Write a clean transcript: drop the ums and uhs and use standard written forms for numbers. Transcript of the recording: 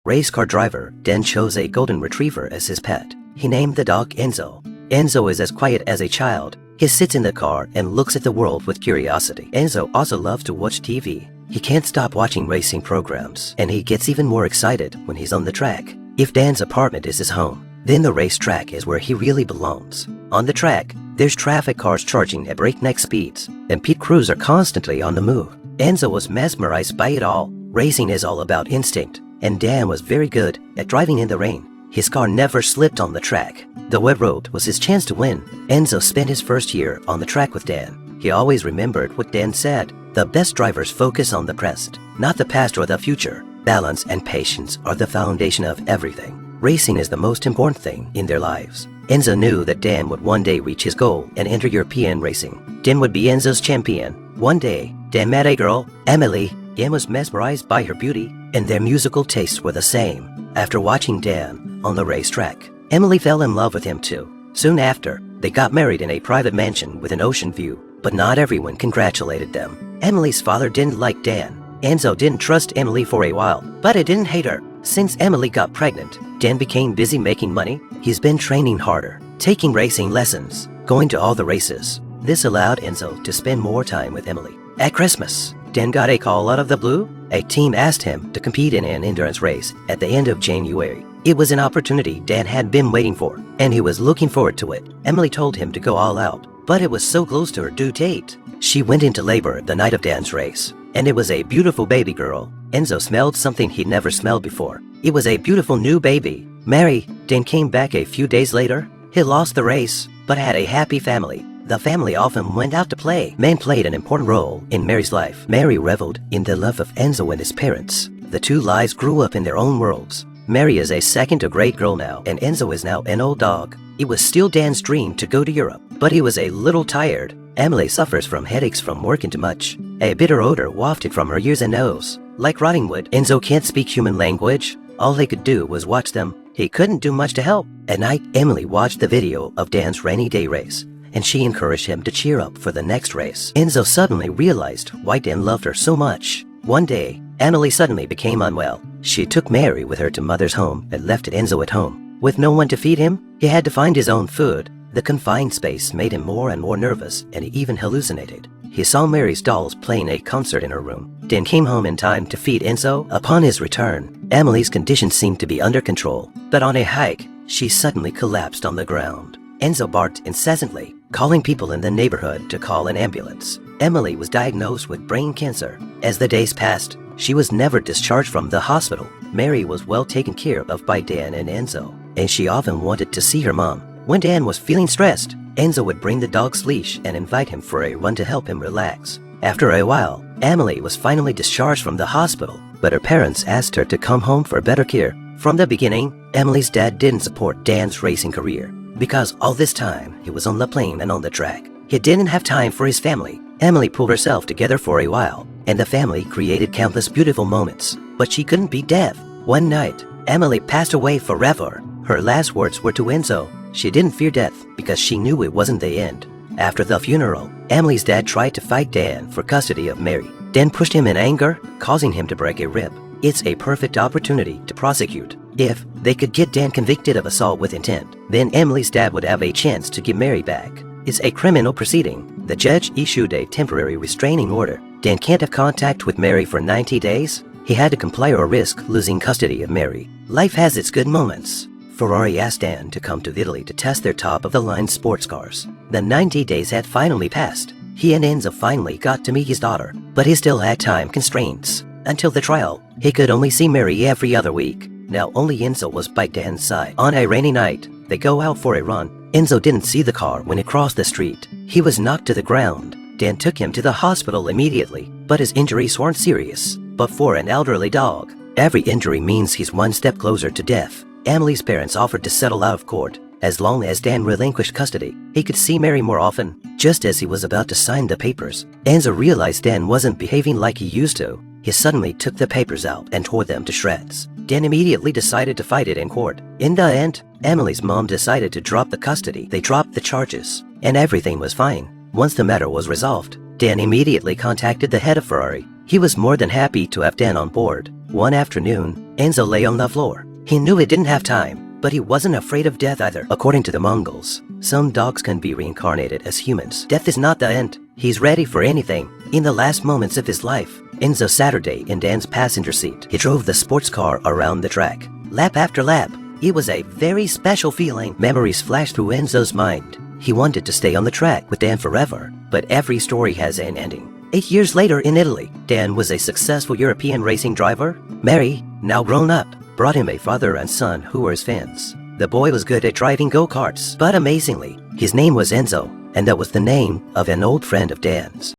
race car driver, Dan chose a golden retriever as his pet. He named the dog Enzo. Enzo is as quiet as a child. He sits in the car and looks at the world with curiosity. Enzo also loves to watch TV. He can't stop watching racing programs, and he gets even more excited when he's on the track. If Dan's apartment is his home, then the racetrack is where he really belongs. On the track, there's traffic cars charging at breakneck speeds, and pit crews are constantly on the move. Enzo was mesmerized by it all. Racing is all about instinct, and Dan was very good at driving in the rain. His car never slipped on the track. The wet road was his chance to win. Enzo spent his first year on the track with Dan. He always remembered what Dan said. The best drivers focus on the present, not the past or the future. Balance and patience are the foundation of everything. Racing is the most important thing in their lives. Enzo knew that Dan would one day reach his goal and enter European racing. Dan would be Enzo's champion. One day, Dan met a girl, Emily. Dan was mesmerized by her beauty, and their musical tastes were the same. After watching Dan on the racetrack, Emily fell in love with him too. Soon after, they got married in a private mansion with an ocean view, but not everyone congratulated them. Emily's father didn't like Dan. Enzo didn't trust Emily for a while, but he didn't hate her. Since Emily got pregnant, Dan became busy making money. He's been training harder, taking racing lessons, going to all the races. This allowed Enzo to spend more time with Emily. At Christmas, Dan got a call out of the blue. A team asked him to compete in an endurance race at the end of January. It was an opportunity Dan had been waiting for, and he was looking forward to it. Emily told him to go all out, but it was so close to her due date. She went into labor the night of Dan's race, and it was a beautiful baby girl. Enzo smelled something he'd never smelled before. It was a beautiful new baby. Mary. Dan came back a few days later. He lost the race, but had a happy family. The family often went out to play. Men played an important role in Mary's life. Mary reveled in the love of Enzo and his parents. The two lives grew up in their own worlds. Mary is a second to great girl now, and Enzo is now an old dog. It was still Dan's dream to go to Europe, but he was a little tired. Emily suffers from headaches from working too much. A bitter odor wafted from her ears and nose. Like rotting wood, Enzo can't speak human language. All he could do was watch them. He couldn't do much to help. At night, Emily watched the video of Dan's rainy day race, and she encouraged him to cheer up for the next race. Enzo suddenly realized why Dan loved her so much. One day, Emily suddenly became unwell. She took Mary with her to mother's home and left Enzo at home. With no one to feed him, he had to find his own food. The confined space made him more and more nervous, and he even hallucinated. He saw Mary's dolls playing a concert in her room. Dan came home in time to feed Enzo. Upon his return, Emily's condition seemed to be under control, but on a hike, she suddenly collapsed on the ground. Enzo barked incessantly, calling people in the neighborhood to call an ambulance. Emily was diagnosed with brain cancer. As the days passed, she was never discharged from the hospital. Mary was well taken care of by Dan and Enzo, and she often wanted to see her mom. When Dan was feeling stressed, Enzo would bring the dog's leash and invite him for a run to help him relax. After a while, Emily was finally discharged from the hospital, but her parents asked her to come home for better care. From the beginning, Emily's dad didn't support Dan's racing career, because all this time he was on the plane and on the track. He didn't have time for his family. Emily pulled herself together for a while, and the family created countless beautiful moments, but she couldn't beat death. One night, Emily passed away forever. Her last words were to Enzo. She didn't fear death because she knew it wasn't the end. After the funeral, Emily's dad tried to fight Dan for custody of Mary. Dan pushed him in anger, causing him to break a rib. It's a perfect opportunity to prosecute. If they could get Dan convicted of assault with intent, then Emily's dad would have a chance to get Mary back. It's a criminal proceeding. The judge issued a temporary restraining order. Dan can't have contact with Mary for 90 days. He had to comply or risk losing custody of Mary. Life has its good moments. Ferrari asked Dan to come to Italy to test their top-of-the-line sports cars. The 90 days had finally passed. He and Enzo finally got to meet his daughter, but he still had time constraints. Until the trial, he could only see Mary every other week. Now only Enzo was by Dan's side. On a rainy night, they go out for a run. Enzo didn't see the car when it crossed the street. He was knocked to the ground. Dan took him to the hospital immediately, but his injuries weren't serious. But for an elderly dog, every injury means he's one step closer to death. Emily's parents offered to settle out of court. As long as Dan relinquished custody, he could see Mary more often. Just as he was about to sign the papers, Enzo realized Dan wasn't behaving like he used to. He suddenly took the papers out and tore them to shreds. Dan immediately decided to fight it in court. In the end, Emily's mom decided to drop the custody. They dropped the charges, and everything was fine. Once the matter was resolved, Dan immediately contacted the head of Ferrari. He was more than happy to have Dan on board. One afternoon, Enzo lay on the floor. He knew he didn't have time, but he wasn't afraid of death either. According to the Mongols, some dogs can be reincarnated as humans. Death is not the end. He's ready for anything. In the last moments of his life, Enzo Saturday in Dan's passenger seat. He drove the sports car around the track, lap after lap. It was a very special feeling. Memories flashed through Enzo's mind. He wanted to stay on the track with Dan forever, but every story has an ending. 8 years later in Italy, Dan was a successful European racing driver. Mary, now grown up, brought him a father and son who were his fans. The boy was good at driving go-karts, but amazingly, his name was Enzo, and that was the name of an old friend of Dan's.